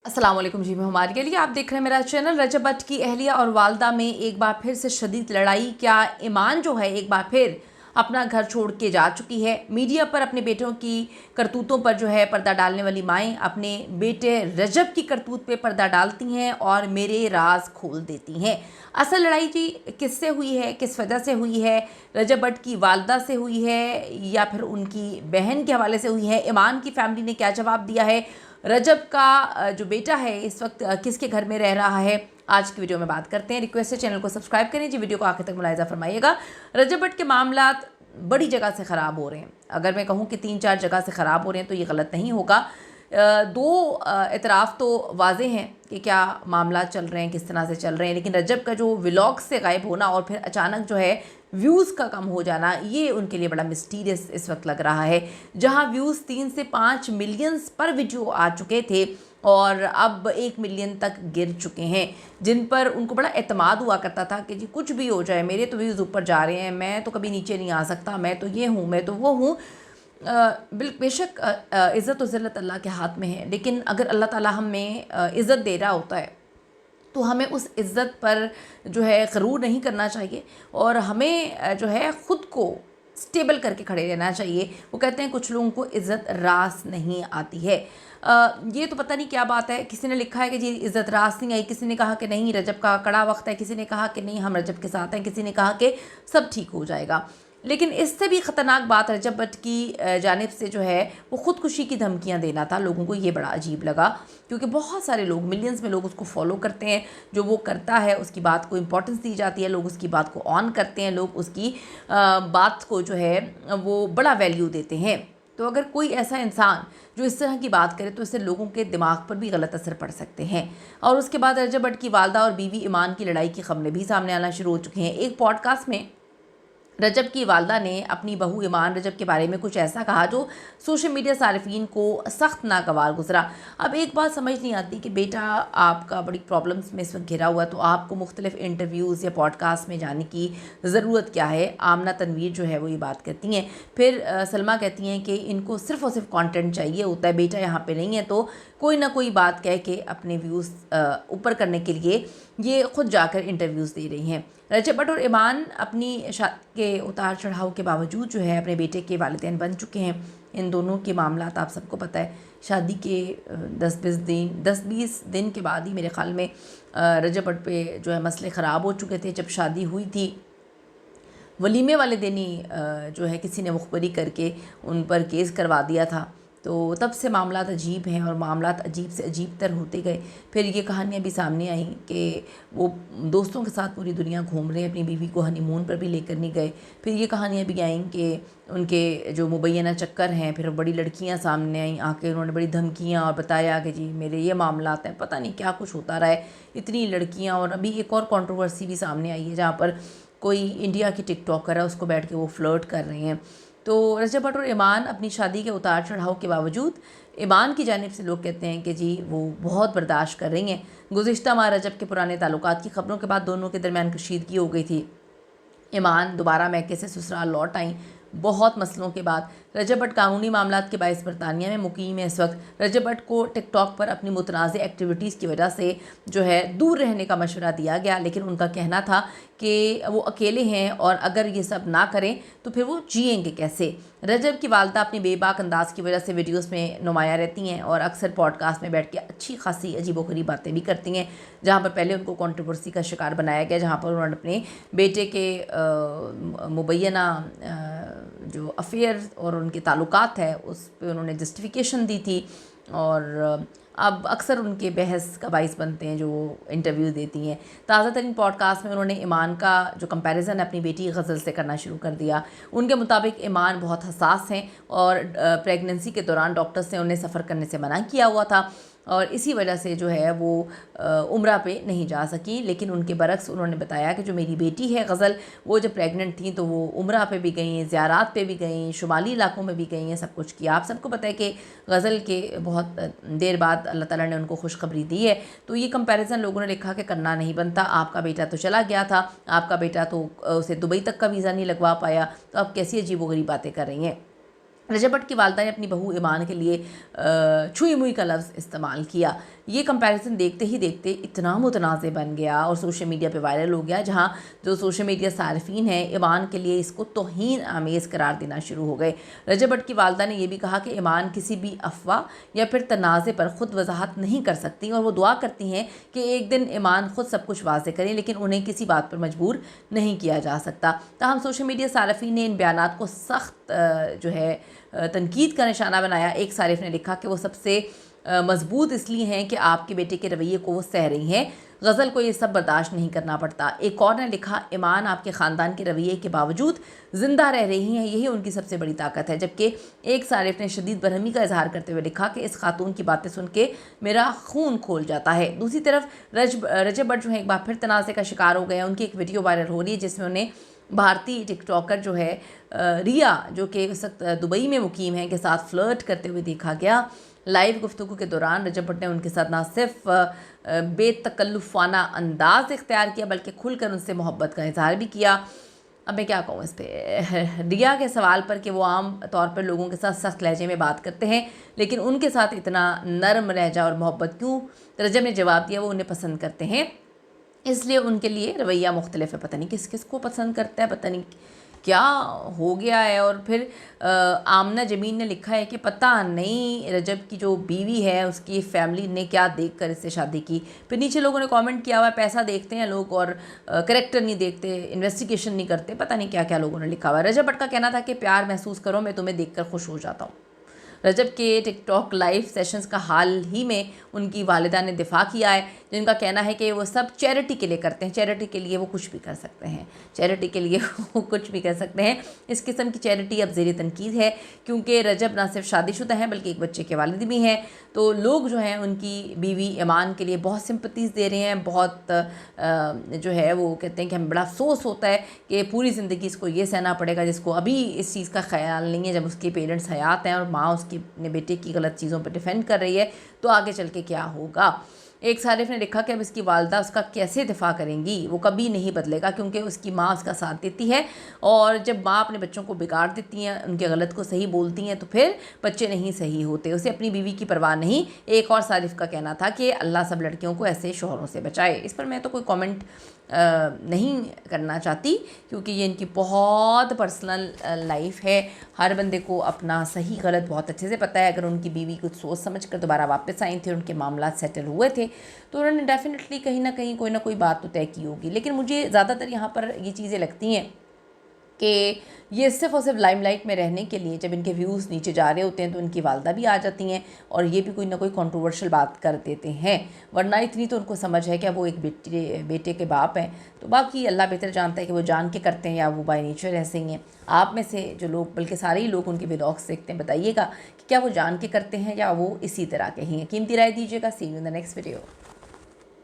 अस्सलाम वालेकुम जी, मैं हमारे के लिए आप देख रहे हैं मेरा चैनल। रजब भट्ट की अहलिया और वालदा में एक बार फिर से शदीद लड़ाई। क्या ईमान जो है एक बार फिर अपना घर छोड़ के जा चुकी है। मीडिया पर अपने बेटों की करतूतों पर जो है पर्दा डालने वाली माएँ अपने बेटे रजब की करतूत पे पर्दा डालती हैं और मेरे राज खोल देती हैं। असल लड़ाई जी किससे हुई है, किस वजह से हुई है? रजब भट्ट की वालदा से हुई है या फिर उनकी बहन के हवाले से हुई है? ईमान की फैमिली ने क्या जवाब दिया है? रजब का जो बेटा है इस वक्त किसके घर में रह रहा है, आज की वीडियो में बात करते हैं। रिक्वेस्ट है चैनल को सब्सक्राइब करें जी, वीडियो को आखिर तक मुलाहिजा फरमाइएगा। रजब भट्ट के मामलात बड़ी जगह से ख़राब हो रहे हैं। अगर मैं कहूँ कि 3-4 जगह से ख़राब हो रहे हैं तो ये गलत नहीं होगा। दो एतराफ़ तो वाजे हैं कि क्या मामला चल रहे हैं, किस तरह से चल रहे हैं, लेकिन रजब का जो व्लॉग से गायब होना और फिर अचानक जो है व्यूज़ का कम हो जाना, ये उनके लिए बड़ा मिस्टीरियस इस वक्त लग रहा है। जहां व्यूज़ 3 से 5 मिलियंस पर वीडियो आ चुके थे और अब 1 मिलियन तक गिर चुके हैं, जिन पर उनको बड़ा एतमाद हुआ करता था कि जी कुछ भी हो जाए मेरे तो व्यूज़ ऊपर जा रहे हैं, मैं तो कभी नीचे नहीं आ सकता, मैं तो ये हूँ, मैं तो वो हूँ। बेशक इज़्ज़त और ज़िल्लत अल्लाह के हाथ में है, लेकिन अगर अल्लाह ताला हमें इज़्ज़त दे रहा होता है तो हमें उस इज़्ज़त पर जो है ग़रूर नहीं करना चाहिए और हमें जो है ख़ुद को स्टेबल करके खड़े रहना चाहिए। वो कहते हैं कुछ लोगों को इज़्ज़त रास नहीं आती है। ये तो पता नहीं क्या बात है। किसी ने लिखा है कि जी इज़्ज़त रास नहीं आई, किसी ने कहा कि नहीं रजब का कड़ा वक्त है, किसी ने कहा कि नहीं हम रजब के साथ हैं, किसी ने कहा कि सब ठीक हो जाएगा। लेकिन इससे भी ख़तरनाक बात रजब भट्ट की जानिब से जो है वो ख़ुदकुशी की धमकियां देना था। लोगों को ये बड़ा अजीब लगा क्योंकि बहुत सारे लोग, मिलियंस में लोग उसको फॉलो करते हैं। जो वो करता है उसकी बात को इम्पोर्टेंस दी जाती है, लोग उसकी बात को ऑन करते हैं, लोग उसकी बात को जो है वो बड़ा वैल्यू देते हैं। तो अगर कोई ऐसा इंसान जो इस तरह की बात करे तो इससे लोगों के दिमाग पर भी गलत असर पड़ सकते हैं। और उसके बाद रजब भट्ट की वालदा और बीवी ईमान की लड़ाई की खबरें भी सामने आना शुरू हो चुकी हैं। एक पॉडकास्ट में रजब की वालदा ने अपनी बहू ईमान रजब के बारे में कुछ ऐसा कहा जो सोशल मीडिया सारिफीन को सख्त नागवार गुजरा। अब एक बात समझ नहीं आती कि बेटा आपका बड़ी प्रॉब्लम्स में इस वक्त घिरा हुआ है तो आपको मुख्तलिफ इंटरव्यूज़ या पॉडकास्ट में जाने की ज़रूरत क्या है। आमना तनवीर जो है वो ये बात कहती हैं। फिर सलमा कहती हैं कि इनको सिर्फ़ और सिर्फ कंटेंट चाहिए होता है, बेटा यहाँ पे नहीं है तो कोई ना कोई बात कह के अपने व्यूज़ ऊपर करने के लिए ये ख़ुद जाकर इंटरव्यूज़ दे रही हैं। रजब भट्ट और ईमान अपनी शादी के उतार चढ़ाव के बावजूद जो है अपने बेटे के वालिदैन बन चुके हैं। इन दोनों के मामलात आप सबको पता है। शादी के 10-20 दिन के बाद ही मेरे ख़्याल में रजब भट्ट पे जो है मसले ख़राब हो चुके थे। जब शादी हुई थी वलीमे वाले दिन ही जो है किसी ने मुखबरी करके उन पर केस करवा दिया था। तो तब से मामलात अजीब हैं और मामलात अजीब से अजीब तर होते गए। फिर ये कहानियाँ भी सामने आई कि वो दोस्तों के साथ पूरी दुनिया घूम रहे हैं, अपनी बीवी को हनीमून पर भी लेकर नहीं गए। फिर ये कहानियाँ भी आईं कि उनके जो मुबैना चक्कर हैं, फिर बड़ी लड़कियाँ सामने आईं, आके उन्होंने बड़ी धमकियाँ और बताया कि जी मेरे ये मामलात हैं। पता नहीं क्या कुछ होता रहा है, इतनी लड़कियाँ। और अभी एक और कंट्रोवर्सी भी सामने आई है जहाँ पर कोई इंडिया की टिकटॉकर है, उसको बैठ के वो फ्लर्ट कर रहे हैं। तो रजब भट्ट और ईमान अपनी शादी के उतार चढ़ाव के बावजूद ईमान की जानिब से लोग कहते हैं कि जी वो बहुत बर्दाश्त कर रही हैं। गुज़िश्ता माह रजब के पुराने ताल्लुकात की खबरों के बाद दोनों के दरमियान कशीदगी हो गई थी। ईमान दोबारा मैके से ससुराल लौट आई बहुत मसलों के बाद। रजब भट्ट कानूनी मामलात के बायस बरतानिया में मुकीम है इस वक्त। रजब भट्ट को टिकटॉक पर अपनी मुतनाज़ एक्टिविटीज़ की वजह से जो है दूर रहने का मशवरा दिया गया, लेकिन उनका कहना था कि वो अकेले हैं और अगर ये सब ना करें तो फिर वो जिएंगे कैसे। रजब की वालदा अपनी बेबाक अंदाज की वजह से वीडियोस में नुमाया रहती हैं और अक्सर पॉडकास्ट में बैठ के अच्छी खासी अजीबोगरीब बातें भी करती हैं। जहाँ पर पहले उनको कंट्रोवर्सी का शिकार बनाया गया, जहाँ पर उन्होंने अपने बेटे के मुबैना जो अफेयर और उनके ताल्लुकात है उस पे उन्होंने जस्टिफिकेशन दी थी। और अब अक्सर उनके बहस का बाइस बनते हैं जो इंटरव्यूज़ देती हैं। ताज़ा तरीन पॉडकास्ट में उन्होंने ईमान का जो कंपैरिजन अपनी बेटी गज़ल से करना शुरू कर दिया। उनके मुताबिक ईमान बहुत हसास हैं और प्रेगनेंसी के दौरान डॉक्टर्स ने उन्हें सफ़र करने से मना किया हुआ था और इसी वजह से जो है वो उम्रा पे नहीं जा सकी। लेकिन उनके बरक्स उन्होंने बताया कि जो मेरी बेटी है गज़ल, वो जब प्रेग्नेंट थी तो वो उम्रा पे भी गई, ज़ियारात पे भी गई, शुमाली इलाकों में भी गई हैं, सब कुछ किया। आप सबको पता है कि गज़ल के बहुत देर बाद अल्लाह ताला ने उनको खुशखबरी दी है। तो ये कंपैरिजन लोगों ने लिखा कि करना नहीं बनता। आपका बेटा तो चला गया था, आपका बेटा तो उसे दुबई तक का वीज़ा नहीं लगवा पाया, तो आप कैसी अजीबोगरीब बातें कर रही हैं। रजब भट्ट की वालदा ने अपनी बहू ईमान के लिए छुई मुई का लफ्ज़ इस्तेमाल किया। ये कंपैरिजन देखते ही देखते इतना मुतनाज़ बन गया और सोशल मीडिया पे वायरल हो गया, जहाँ जो सोशल मीडिया सारिफीन हैं ईमान के लिए इसको तौहीन आमेज़ करार देना शुरू हो गए। रजब भट्ट की वालदा ने यह भी कहा कि ईमान किसी भी अफवाह या फिर तनाज़े पर ख़ुद वजाहत नहीं कर सकती और वो दुआ करती हैं कि एक दिन ईमान ख़ुद सब कुछ वाज़े करें, लेकिन उन्हें किसी बात पर मजबूर नहीं किया जा सकता। ताहम सोशल मीडिया सारिफीन ने इन बयानात को सख्त जो है तनकीद का निशाना बनाया। एक सारिफ ने लिखा कि वो सबसे मजबूत इसलिए हैं कि आपके बेटे के रवैये को वो सह रही हैं, गज़ल को ये सब बर्दाश्त नहीं करना पड़ता। एक और ने लिखा, ईमान आपके ख़ानदान के रवैये के बावजूद ज़िंदा रह रही हैं, यही उनकी सबसे बड़ी ताकत है। जबकि एक सारिफ ने शदीद बरहमी का इजहार करते हुए लिखा कि इस खातून की बातें सुन के मेरा खून खोल जाता है। दूसरी तरफ रजब भट्ट जो है एक बार फिर तनाज़े का शिकार हो गए हैं। उनकी एक वीडियो वायरल हो रही है जिसमें उन्हें भारतीय टिकटॉकर जो है रिया, जो कि इस वक्त दुबई में मुकीम है, के साथ फ्लर्ट करते हुए देखा गया। लाइव गुफ्तगू के दौरान रजब भट्ट ने उनके साथ ना सिर्फ बेतकल्लुफ़ाना अंदाज़ इख्तियार किया बल्कि खुलकर उनसे मोहब्बत का इजहार भी किया। अब मैं क्या कहूँ इस पर। रिया के सवाल पर कि वो आम तौर पर लोगों के साथ सख्त लहजे में बात करते हैं, लेकिन उनके साथ इतना नरम लहजा और मोहब्बत क्यों, रजब ने जवाब दिया वो उन्हें पसंद करते हैं, इसलिए उनके लिए रवैया मुख्तलिफ है। पता नहीं किस किस को पसंद करता है, पता नहीं क्या हो गया है। और फिर आमना जमीन ने लिखा है कि पता नहीं रजब की जो बीवी है उसकी फैमिली ने क्या देखकर इससे शादी की। फिर नीचे लोगों ने कमेंट किया हुआ है पैसा देखते हैं लोग और करेक्टर नहीं देखते, इन्वेस्टिगेशन नहीं करते, पता नहीं क्या क्या लोगों ने लिखा हुआ है। रजब भट्ट का कहना था कि प्यार महसूस करो, मैं तुम्हें देखकर खुश हो जाता हूँ। रजब के टिकटॉक लाइव सेशंस का हाल ही में उनकी वालिदा ने दिफा किया है, जिनका कहना है कि वो सब चैरिटी के लिए करते हैं, चैरिटी के लिए वो कुछ भी कर सकते हैं, चैरिटी के लिए वो कुछ भी कर सकते हैं। इस किस्म की चैरिटी अब ज़ेर तनकीद है, क्योंकि रजब ना सिर्फ शादीशुदा हैं बल्कि एक बच्चे के वालिद भी हैं। तो लोग जो हैं उनकी बीवी ईमान के लिए बहुत सिंपतीज़ दे रहे हैं, बहुत जो है वो कहते हैं कि हमें बड़ा अफसोस होता है कि पूरी ज़िंदगी इसको ये सहना पड़ेगा जिसको अभी इस चीज़ का ख्याल नहीं है। जब उसके पेरेंट्स हयात हैं और माँ उसकी अपने बेटे की गलत चीज़ों पर डिफेंड कर रही है तो आगे चल के क्या होगा। एक सारिफ ने लिखा कि अब इसकी वालदा उसका कैसे दिफा करेंगी, वो कभी नहीं बदलेगा क्योंकि उसकी माँ उसका साथ देती है, और जब माँ अपने बच्चों को बिगाड़ देती हैं, उनके गलत को सही बोलती हैं, तो फिर बच्चे नहीं सही होते। उसे अपनी बीवी की परवाह नहीं। एक और सारिफ का कहना था कि अल्लाह सब लड़कियों को ऐसे शोहरों से बचाए। इस पर मैं तो कोई कमेंट नहीं करना चाहती क्योंकि ये इनकी बहुत पर्सनल लाइफ है। हर बंदे को अपना सही गलत बहुत अच्छे से पता है। अगर उनकी बीवी कुछ सोच समझ कर दोबारा वापस आई थी, उनके मामला सेटल हुए थे, तो उन्होंने डेफिनेटली कहीं ना कहीं कोई ना कोई बात तो तय की होगी। लेकिन मुझे ज़्यादातर यहाँ पर ये चीज़ें लगती हैं कि ये सिर्फ और सिर्फ लाइमलाइट में रहने के लिए, जब इनके व्यूज़ नीचे जा रहे होते हैं तो उनकी वालदा भी आ जाती हैं और ये भी कोई ना कोई कंट्रोवर्शियल बात कर देते हैं, वरना इतनी तो उनको समझ है कि वो एक बेटे के बाप हैं। तो बाकी अल्लाह बेहतर जानता है कि वो जान के करते हैं या वो बाय नेचर ऐसे ही हैं। आप में से जो लोग, बल्कि सारे ही लोग उनके व्लॉग्स देखते हैं, बताइएगा कि क्या वो जान के करते हैं या वो इसी तरह के ही हैं। कीमती राय दीजिएगा। See you in the next video.